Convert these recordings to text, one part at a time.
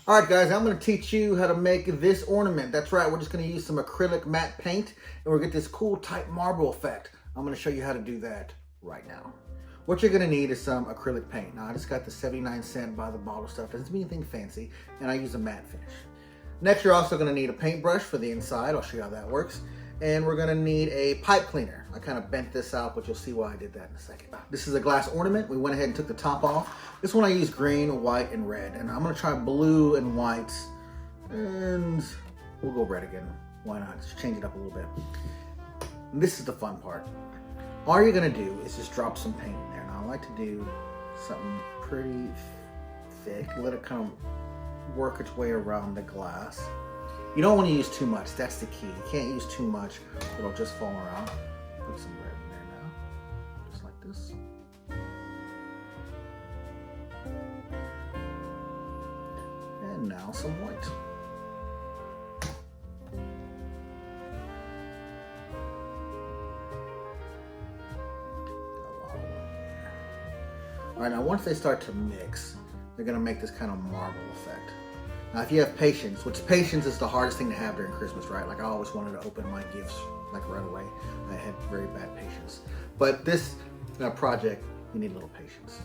All right, guys, I'm going to teach you how to make this ornament. That's right, we're just going to use some acrylic matte paint, and we're going to get this cool tight marble effect. I'm going to show you how to do that right now. What you're going to need is some acrylic paint. Now, I just got the 79-cent by the bottle stuff. Doesn't mean anything fancy, and I use a matte finish. Next, you're also going to need a paintbrush for the inside. I'll show you how that works. And we're going to need a pipe cleaner. I kind of bent this out, but you'll see why I did that in a second. This is a glass ornament. We went ahead and took the top off. This one I use green, white, and red. And I'm going to try blue and white. And we'll go red again. Why not? Just change it up a little bit. And this is the fun part. All you're going to do is just drop some paint in there. Now, I like to do something pretty thick. Let it kind of work its way around the glass. You don't want to use too much. That's the key. You can't use too much. It'll just fall around. Put some red in there now. Just like this. And now some white. All right, now once they start to mix, they're going to make this kind of marble effect. Now, if you have patience, which patience is the hardest thing to have during Christmas, right? Like I always wanted to open my gifts like right away. I had very bad patience. But this project, you need a little patience.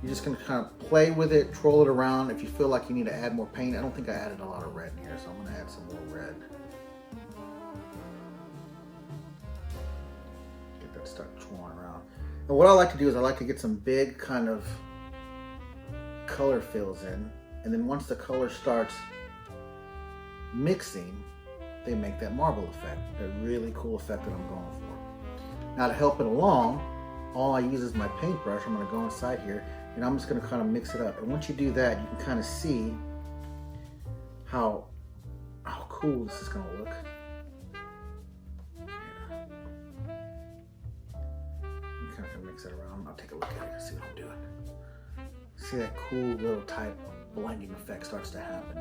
You're just gonna kind of play with it, troll it around. If you feel like you need to add more paint, I don't think I added a lot of red in here, so I'm gonna add some more red. Get that start twirling around. And what I like to do is I like to get some big kind of color fills in. And then once the color starts mixing, they make that marble effect, that really cool effect that I'm going for. Now to help it along, all I use is my paintbrush. I'm gonna go inside here and I'm just gonna kind of mix it up. And once you do that, you can kind of see how cool this is gonna look. Yeah. You kind of mix it around. I'll take a look at it and see what I'm doing. See that cool little type blending effect starts to happen.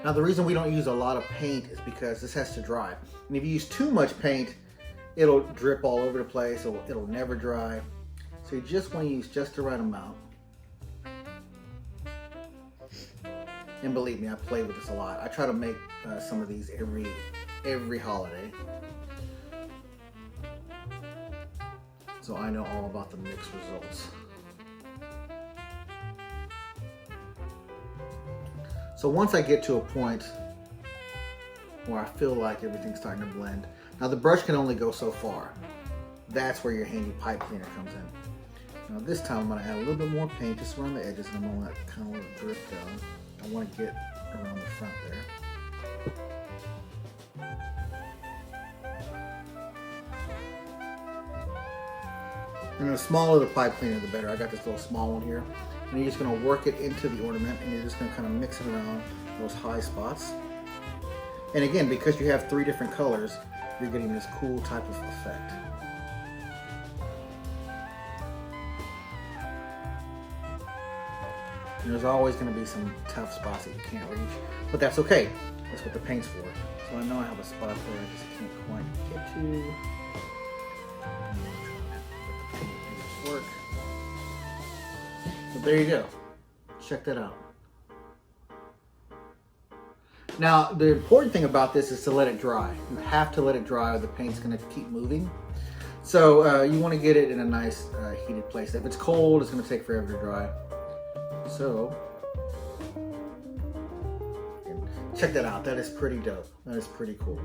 Now the reason we don't use a lot of paint is because this has to dry. And if you use too much paint, it'll drip all over the place, or it'll never dry. So you just want to use just the right amount. And believe me, I play with this a lot. I try to make some of these every holiday. So I know all about the mixed results. So once I get to a point where I feel like everything's starting to blend, now the brush can only go so far. That's where your handy pipe cleaner comes in. Now this time I'm gonna add a little bit more paint just around the edges, and I'm gonna kind of let it drip down. I want to get around the front there. And the smaller the pipe cleaner, the better. I got this little small one here. And you're just going to work it into the ornament, and you're just going to kind of mix it around those high spots. And again, because you have 3 different colors, you're getting this cool type of effect. And there's always going to be some tough spots that you can't reach, but that's okay. That's what the paint's for. So I know I have a spot there I just can't quite get to. Let the paint work. But there you go. Check that out. Now, the important thing about this is to let it dry. You have to let it dry or the paint's going to keep moving. So you want to get it in a nice heated place. If it's cold, it's going to take forever to dry. So, check that out. That is pretty dope. That is pretty cool.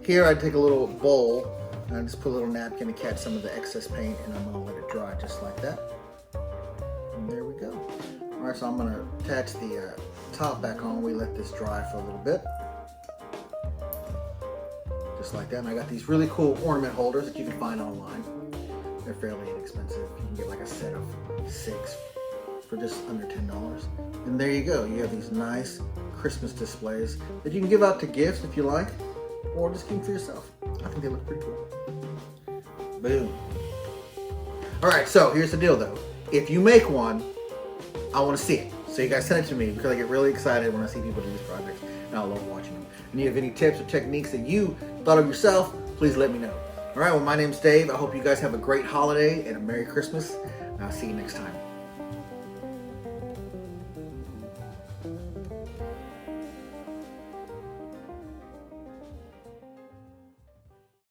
Here I take a little bowl and I just put a little napkin to catch some of the excess paint, and I'm going to let it dry just like that. And there we go. All right, so I'm going to attach the top back on. We let this dry for a little bit. Just like that. And I got these really cool ornament holders that you can find online. They're fairly inexpensive. You can get like a set of 6 for just under $10. And there you go. You have these nice Christmas displays that you can give out to gifts if you like, or just keep for yourself. I think they look pretty cool. Boom. All right, so here's the deal though. If you make one, I want to see it. So you guys send it to me because I get really excited when I see people do these projects. and I love watching them. And if you have any tips or techniques that you thought of yourself, please let me know. All right, well, my name's Dave. I hope you guys have a great holiday and a Merry Christmas, and I'll see you next time.